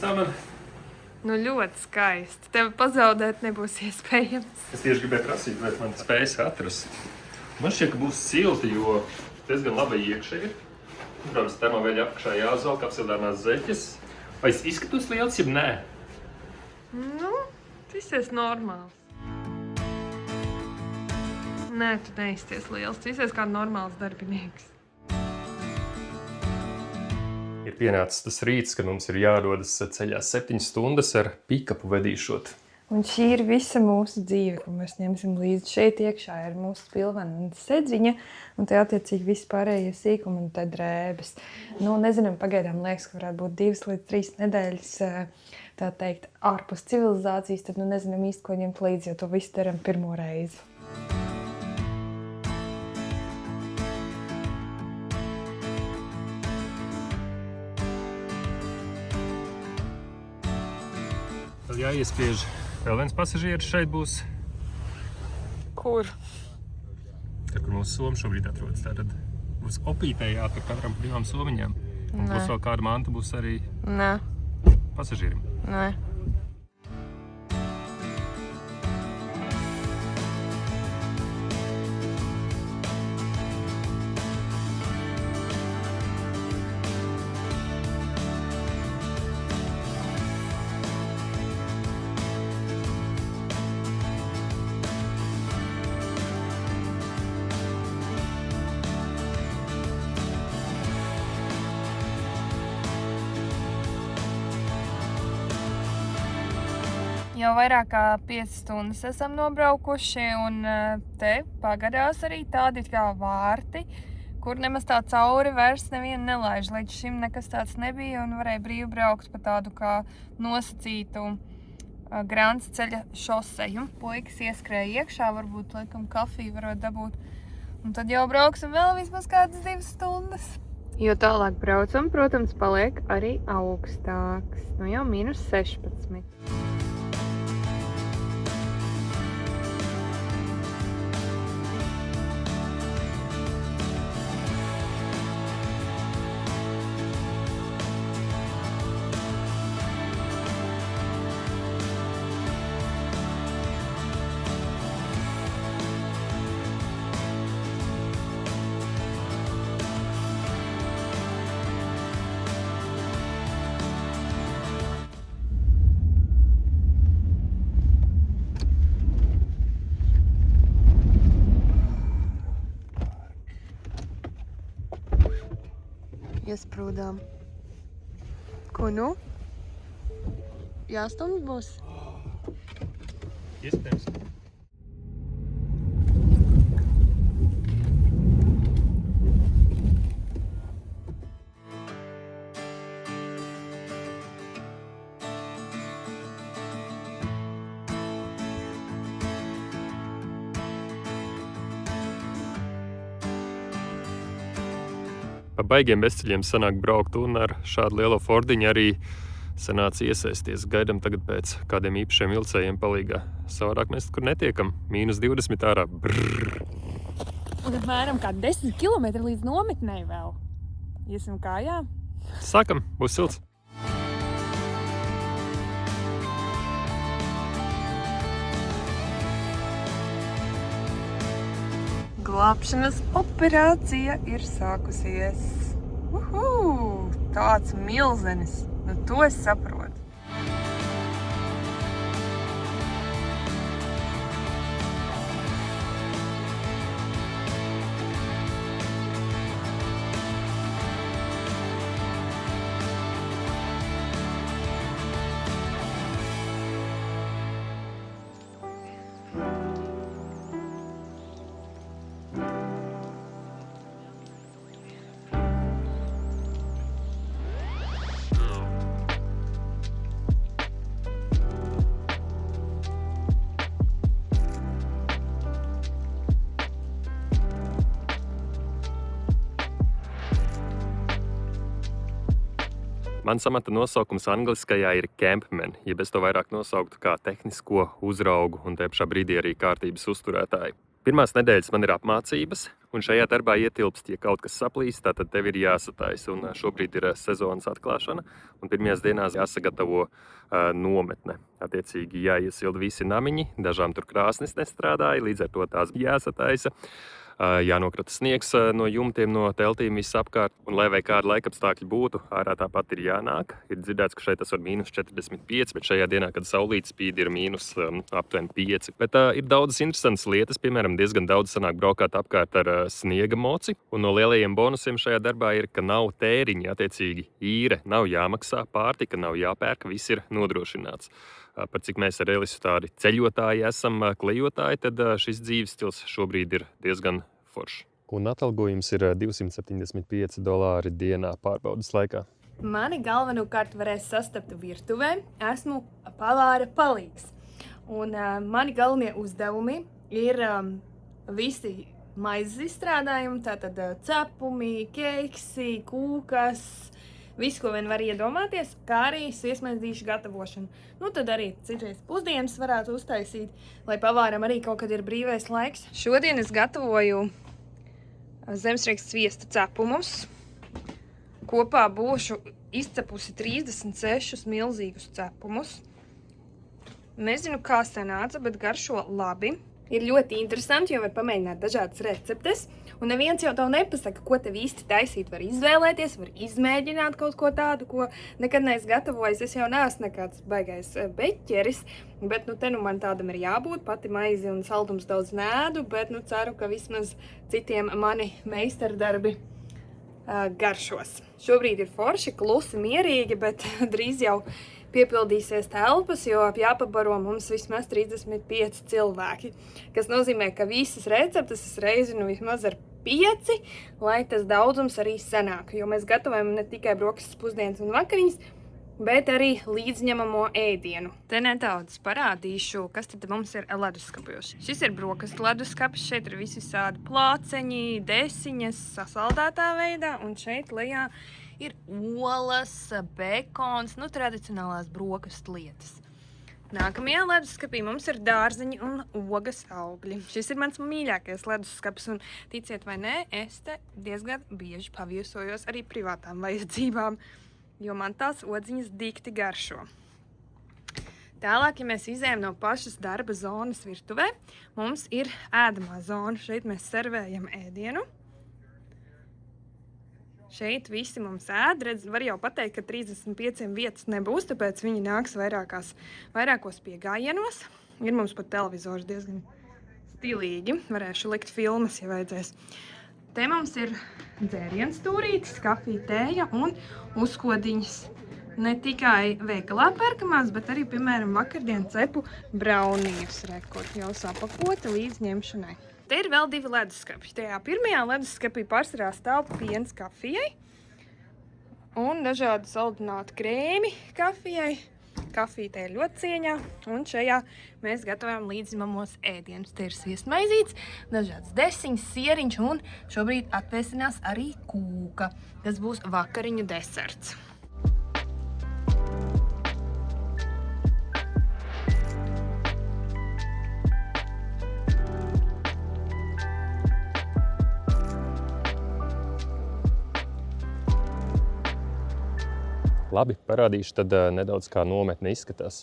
Tā man. Nu, ļoti skaisti. Tev pazaudēt nebūs iespējams. Es tieši gribēju prasīt, vai man spējas atrast. Man šķiet, ka būs silti, jo diezgan labi iekšē ir. Protams, termoveļa apakšā jāuzvelk apsildāmās zeķes. Vai es izskatos liels, ja nē? Nu, tas ir normāls. Nē, tu neizties liels. Tu izties kā normāls darbinieks. Ir pienācis tas rīts, kad mums ir jādodas ceļā 7 stundas ar pikapu vedīšot. Un šī ir visa mūsu dzīve, ko mēs ņemsim līdzi. Šeit iekšā ir mūsu spilvena un sedziņa, un te attiecīgi visi pārējie sīkumi un te drēbes. Nu, nezinām, pagaidām liekas, ka varētu būt 2 līdz 3 nedēļas, tā teikt, ārpus civilizācijas, tad nu nezinām īsti, ko ņemt līdzi, jo to visu daram pirmo reizi. Tad jāiespiež. Vēl viens pasažieris šeit būs. Kur? Tur, kur mūsu soma šobrīd atrodas. Tātad būs opītē jātur katram 2 somiņām. Un būs vēl kāda manta būs arī pasažierim. Nē. Jau vairāk kā 5 stundas esam nobraukuši, un te pagadās arī tādi kā vārti, kur nemaz tā cauri vairs nevienu nelaiž. Līdz šim nekas tāds nebija, un varēja brīvi braukt pa tādu kā nosacītu Grants ceļa šoseju. Puikas ieskrēja iekšā, varbūt laikam kafiju varot dabūt. Un tad jau brauksim vēl vismaz kādas 2 stundas. Jo tālāk braucam, protams, paliek arī augstāks. Nu jau -16. Iesprūdām. Ko nu? Jāstumj būs? Iespējams. Pa baigiem bezceļiem sanāk braukt, un ar šādu lielo Fordiņu arī sanāca iesaisties. Gaidam tagad pēc kādiem īpašiem vilcējiem palīgā. Savādāk mēs kur netiekam. -20 ārā. Brrr. Un apmēram kā 10 kilometri līdz nometnei vēl. Iesim kājā? Sākam, būs silts. Glābšanas operācija ir sākusies. Tāds milzenis. Nu, to es saprotu. Mans amata nosaukums angliskajā ir campman, ja bez to vairāk nosauktu kā tehnisko uzraugu un te pašā brīdī arī kārtības uzturētāju. Pirmās nedēļas man ir apmācības, un šajā darbā ietilpst, ja kaut kas saplīst, tad tev ir jāsataisa. Un šobrīd ir sezonas atklāšana, un pirmajās dienās jāsagatavo nometne. Attiecīgi jāiesilda visi namiņi, dažām tur krāsnis nestrādāja, līdz ar to tās jāsataisa. Jānokrata sniegs no jumtiem, no teltīm viss apkārt. Un, lai vai kāda laikapstākļi būtu, ārā tāpat ir jānāk. Ir dzirdēts, ka šeit tas var -45, bet šajā dienā, kad saulīte spīd, ir aptuveni 5. Bet ir daudzas interesantas lietas. Piemēram, diezgan daudz sanāk braukāt apkārt ar sniega moci. Un no lielajiem bonusiem šajā darbā ir, ka nav tēriņi, attiecīgi īre nav jāmaksā, pārtika nav jāpērk, viss ir nodrošināts. Par cik mēs ar Elisu tādi ceļotāji esam, klejotāji, tad šis dzīves stils šobrīd ir diezgan foršs. Un atalgojums ir $275 dienā pārbaudas laikā. Mani galvenokārt varēs sastapt virtuvē. Esmu pavāra palīgs. Un mani galvenie uzdevumi ir visi maizes izstrādājumi, tātad cepumi, keiksi, kūkas, viss, ko vien var iedomāties, kā arī sviestmaizīšu gatavošana. Nu, tad arī citreiz pusdienas varētu uztaisīt, lai pavāram arī kaut kad ir brīvais laiks. Šodien es gatavoju zemsriekstu sviesta cepumus. Kopā būšu izcepusi 36 milzīgus cepumus. Nezinu, kā sanāca, bet garšo labi. Ir ļoti interesanti, jo var pamēģināt dažādas receptes. Un neviens jau tev nepasaka, ko tev īsti taisīt. Var izvēlēties, var izmēģināt kaut ko tādu, ko nekad neesmu gatavojis. Es jau neesmu nekāds baigais beķeris, bet te man tādam ir jābūt. Pati maizi un saldums daudz nēdu, bet ceru, ka vismaz citiem mani meistardarbi garšos. Šobrīd ir forši, klusi, mierīgi, bet drīz jau piepildīsies telpas, jo jāpabaro mums vismaz 35 cilvēki. Kas nozīmē, ka visas receptes es reizinu vismaz ar 5, lai tas daudzums arī sanāk. Jo mēs gatavojam ne tikai brokastis, pusdienas un vakariņas, bet arī līdzņemamo ēdienu. Te nedaudz parādīšu, kas tad mums ir leduskapjos. Šis ir brokastu leduskapis, šeit ir visādi plāceņi, desiņas sasaldētā veidā, un šeit lejā ir olas, bekons, tradicionālās brokastu lietas. Nākamajā leduskapī mums ir dārzeņi un ogas augļi. Šis ir mans mīļākais leduskapis, un ticiet vai nē, es te diezgan bieži paviesojos arī privātām vajadzībām, jo man tās odziņas dikti garšo. Tālāk, ja mēs izējām no pašas darba zonas virtuvē, mums ir ēdamā zona. Šeit mēs servējam ēdienu. Šeit visi mums ēd, redz, var jau pateikt, ka 35 vietas nebūs, tāpēc viņi nāks vairākos piegājienos. Ir mums pat televizors diezgan stilīgi, varēšu likt filmas, ja vajadzēs. Te mums ir dzēriens stūrītis, kafija, tēja un uzkodiņas. Ne tikai veikalā pērkamās, bet arī, piemēram, vakardien cepu braunījus, rekot jau sapakoti līdz ņemšanai. Te ir vēl 2 leduskapi. Tajā pirmajā leduskapī pārsvarā stāv piens kafijai un dažādi saldināti krēmi kafijai. Kafija te ir ļoti cieņā, un šajā mēs gatavojam līdzņemamos ēdienus. Te ir sviestmaizītes, dažādas desiņas, sieriņš, un šobrīd atvēsinās arī kūka. Tas būs vakariņu deserts. Labi, parādīšu tad nedaudz, kā nometne izskatās.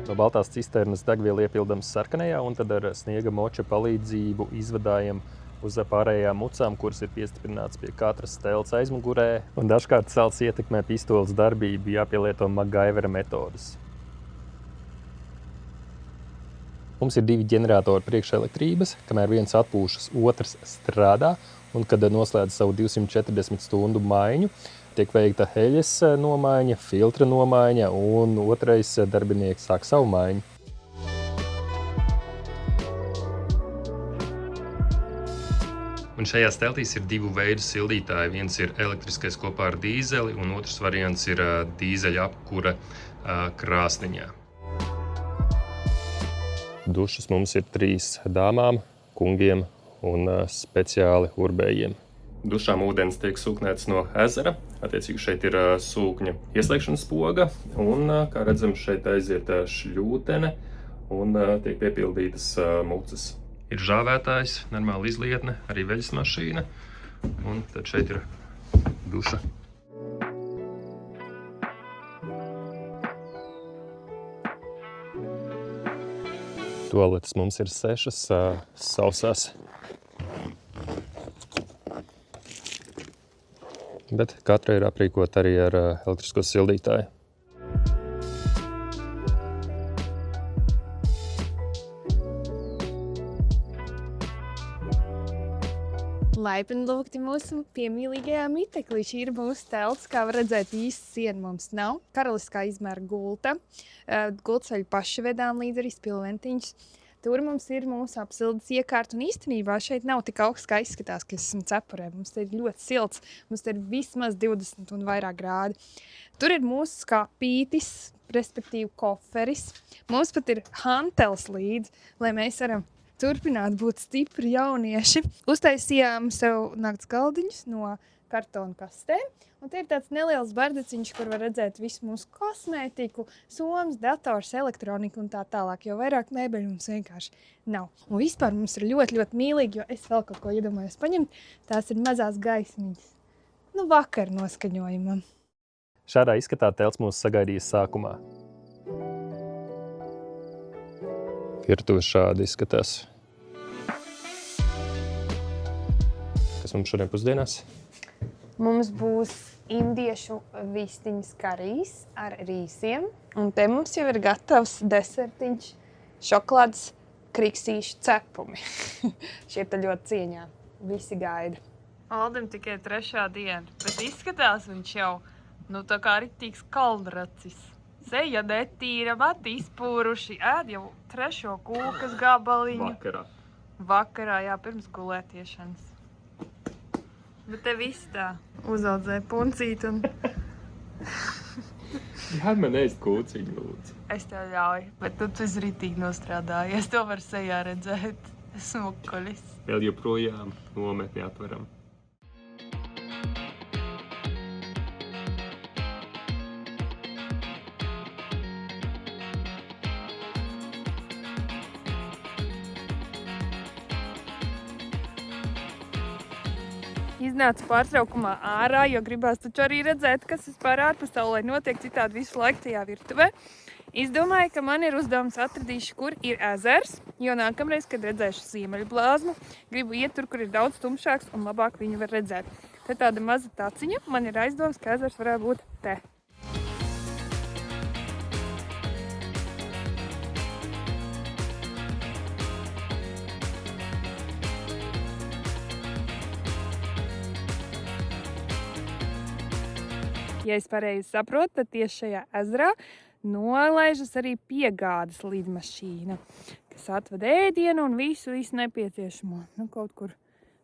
No baltās cisternas degvielu iepildams sarkanajā, un tad ar sniega moča palīdzību izvadājam uz pārējām mucām, kuras ir piestiprināts pie katras telts aizmugurē. Un dažkārt salds ietekmē pistoles darbību, jāpielieto MacGyvera metodas. Mums ir 2 ģeneratori priekšelektrības, kamēr viens atpūšas, otrs strādā. Un, kad noslēdz savu 240 stundu maiņu, tiek veikta heļes nomaiņa, filtra nomaiņa, un otrais darbinieks sāk savu maiņu. Un šajās teltīs ir 2 veidu sildītāji. Viens ir elektriskais kopā ar dīzeli, un otrs variants ir dīzeļa apkura krāsniņā. Dušas mums ir 3 dāmām, kungiem un speciāli urbējiem. Dušām ūdens tiek sūknēts no ezera. Attiecīgi šeit ir sūkņa ieslēgšanas poga, un, kā redzam, šeit aiziet šļūtene un tiek piepildītas mucas. Ir žāvētājs, normāla izlietne, arī veļas mašīna, un tad šeit ir duša. Tualetes mums ir 6 sausās. Bet katra ir aprīkota arī ar elektrisko sildītāju. Laipni lūgti mūsu piemīlīgajā miteklī. Šī ir mūsu telts, kā var redzēt, īsti siena mums nav. Karaliskā izmēra gulta. Gultceļu paši vedām līdz arī spilventiņš. Tur mums ir mūsu apsildes iekārta, un īstenībā šeit nav tik augsts, kā izskatās, ka esam cepurē. Mums te ir ļoti silts, mums te ir vismaz 20 un vairāk grādi. Tur ir mūsu skapītis, respektīvi koferis. Mums pat ir hantels līdzi, lai mēs varam turpināt būt stipri jaunieši. Uztaisījām sev nakts galdiņus no kartona kastēm. Un te ir tāds neliels bardeciņš, kur var redzēt visu mūsu kosmētiku, somas, dators, elektroniku un tā tālāk, jo vairāk mēbeļu mums vienkārši nav. Un vispār mums ir ļoti, ļoti mīlīgi, jo es vēl kaut ko iedomājos paņemt. Tās ir mazās gaismiņas. Nu, vakar noskaņojumam. Šādā izskatā telts mūs sagaidīja sākumā. Virtuve šādi izskatās. Kas mums šodien pusdienās? Mums būs indiešu vistiņas karijas ar rīsiem. Un te mums jau ir gatavs desertiņš, šokolādes kriksīšu cepumi. Šie te ļoti cieņā. Visi gaida. Aldim tikai 3. diena, bet izskatās viņš jau tā kā ritīgs kalnracis. Seja netīra, mati izpūruši, ēd jau 3. kūkas gabaliņu. Vakarā, jā, pirms gulētiešanas. Bet te viss tā uzaudzēja puncīt un... Jā, man ēst kūciņu, lūdzu. Es tev ļauju, bet tu esi ritīgi nostrādājies. To var sejā redzēt. Smukulis. Vēl joprojām nometni atveram. Iznāca pārtraukumā ārā, jo gribās taču arī redzēt, kas vispār ārpasaulē notiek, citādi visu laiku tajā virtuvē. Izdomāju, ka man ir uzdevums atradīšu, kur ir ezers, jo nākamreiz, kad redzēšu ziemeļu blāzmu, gribu iet tur, kur ir daudz tumšāks un labāk viņu var redzēt. Te tāda maza taciņa, man ir aizdoms, ka ezers varētu būt te. Ja es pareizi saprotu, tad tieši šajā ezerā nolaižas arī piegādes lidmašīna, kas atved ēdienu un visu nepieciešamo. Kaut kur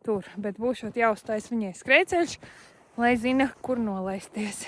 tur, bet būšot jāuztais viņai skrejceļš, lai zina, kur nolaisties.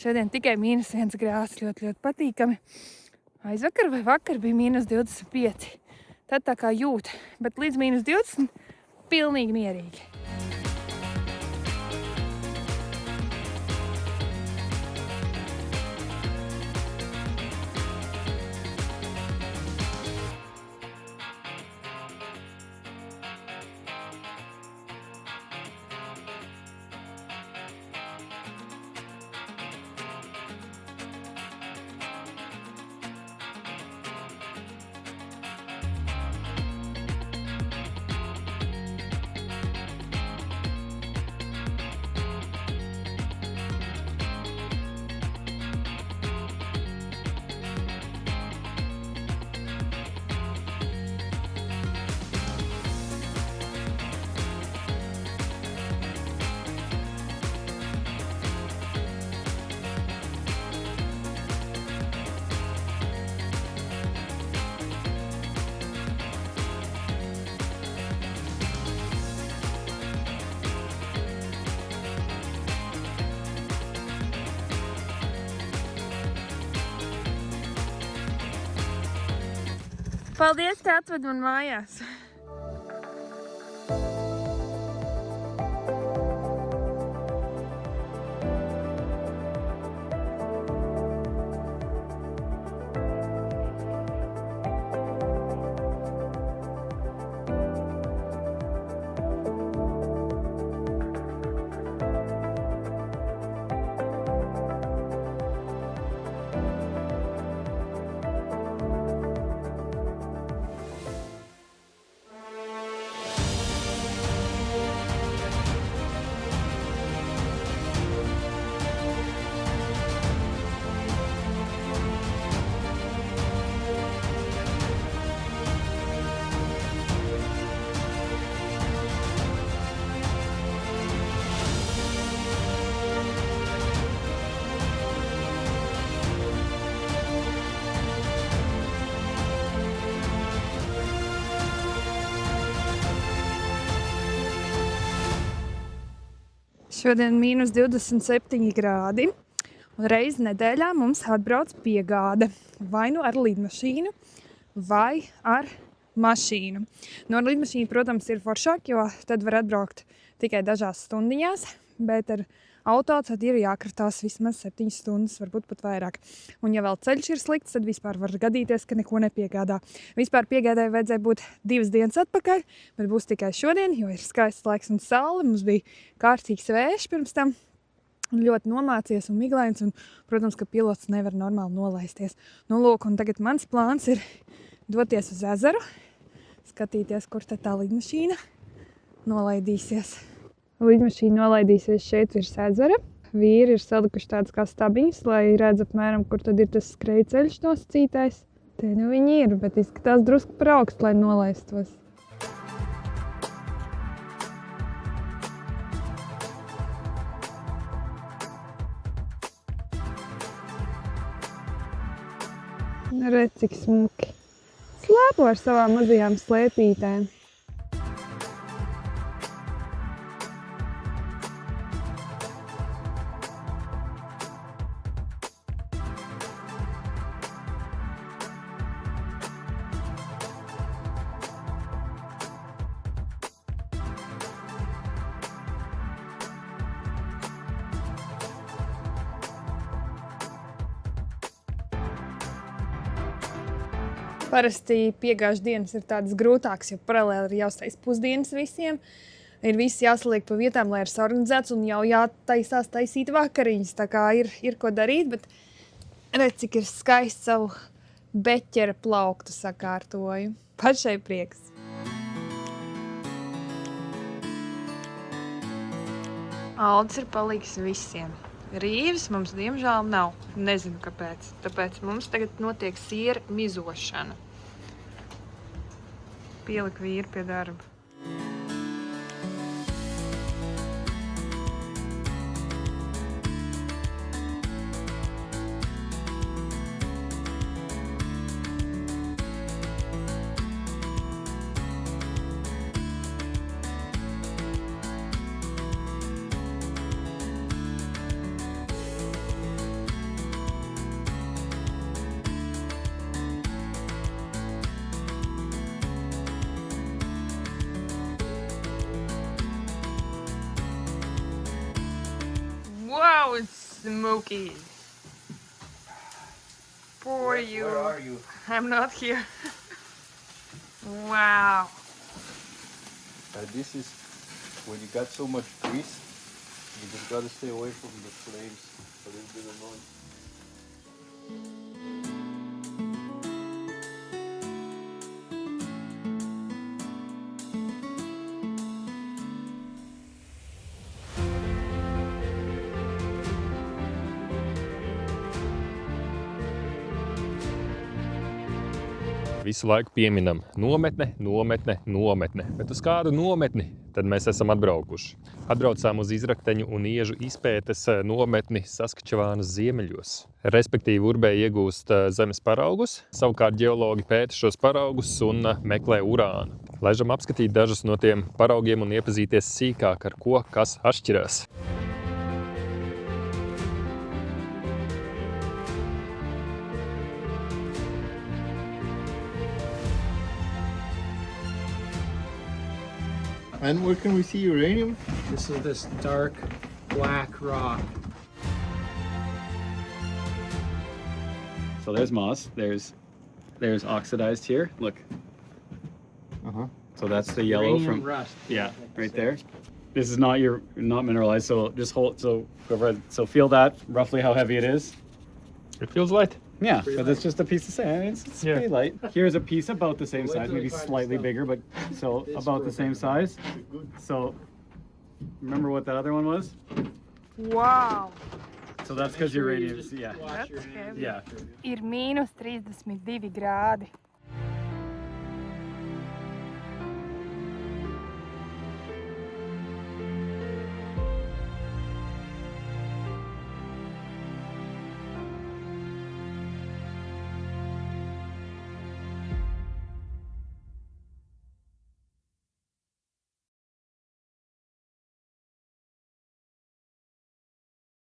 Šodien tikai -1 grāds, ļoti, ļoti patīkami. Aizvakar vai vakar bija -25. Tad tā kā jūt, bet līdz -20 pilnīgi mierīgi. Paldies, ka atved man mājās. Šodien mīnus 27 grādi, un reizi nedēļā mums atbrauc piegāde. Vai nu ar lidmašīnu, vai ar mašīnu. No ar lidmašīnu, protams, ir foršāk, jo tad var atbraukt tikai dažās stundiņās, bet ar auto tad ir jākratās vismaz 7 stundas, varbūt pat vairāk. Un ja vēl ceļš ir slikts, tad vispār var gadīties, ka neko nepiegādā. Vispār piegādāja vajadzēja būt 2 dienas atpakaļ, bet būs tikai šodien, jo ir skaists laiks un saule. Mums bija kārtīgs vējš pirms tam, ļoti nomācies un miglains, un, protams, ka pilots nevar normāli nolaisties. Nu, lūk, un tagad mans plāns ir doties uz ezeru, skatīties, kur tad tā lidmašīna nolaidīsies. Lidmašīna nolaidīsies šeit virs ezera. Vīri ir salikuši tādas kā stabiņas, lai redz apmēram, kur tad ir tas skrejceļš nosacītais. Te nu viņi ir, bet izskatās drusku par augstu, lai nolaistos. Redz, cik smuki. Slēpo ar savām mazajām slēpītēm. Parasti piegāžu dienas ir tādas grūtākas, jo paralēli ir jāuztais pusdienas visiem. Ir viss jāsaliek pa vietām, lai ir saorganizēts un jau jātaisās taisīt vakariņas. Tā kā ir ko darīt, bet redz, cik ir skaisti savu beķera plauktu sakārtoju. Pašai prieks. Aldis ir palīgs visiem. Rīves mums diemžēl nav. Nezinu, kāpēc. Tāpēc mums tagad notiek siera mizošana. Pieliku vīru pie darba. Wow, it's smoky. Poor you. Where are you? I'm not here. Wow. This is when you got so much grease, you just gotta stay away from the flames a little bit of noise. Visu laiku pieminam nometne, nometne, nometne. Bet uz kādu nometni tad mēs esam atbraukuši? Atbraucām uz izrakteņu un iežu izpētes nometni Saskačevānas ziemeļos. Respektīvi Urbē iegūst zemes paraugus, savukārt ģeologi pēta šos paraugus un meklē urānu. Laižam apskatīt dažus no tiem paraugiem un iepazīties sīkāk, ar ko kas atšķirās. And where can we see uranium? This is this dark black rock. So there's moss. There's oxidized here. Look. Uh-huh. So that's the yellow Uranium from rust. yeah, like right say. there. This is not not mineralized. So just hold. So go ahead. So feel that roughly how heavy it is. It feels light. Yeah, Pretty but it's just a piece of sand. It's Yeah. pretty light. Here's a piece about the same Wait size, till maybe we find slightly stuff. bigger, but so This about for the a same minute. size. So remember what that other one was? Wow! So that's Make because sure you uranium. just Yeah. wash your That's hands heavy. after. Ir -32 grādi.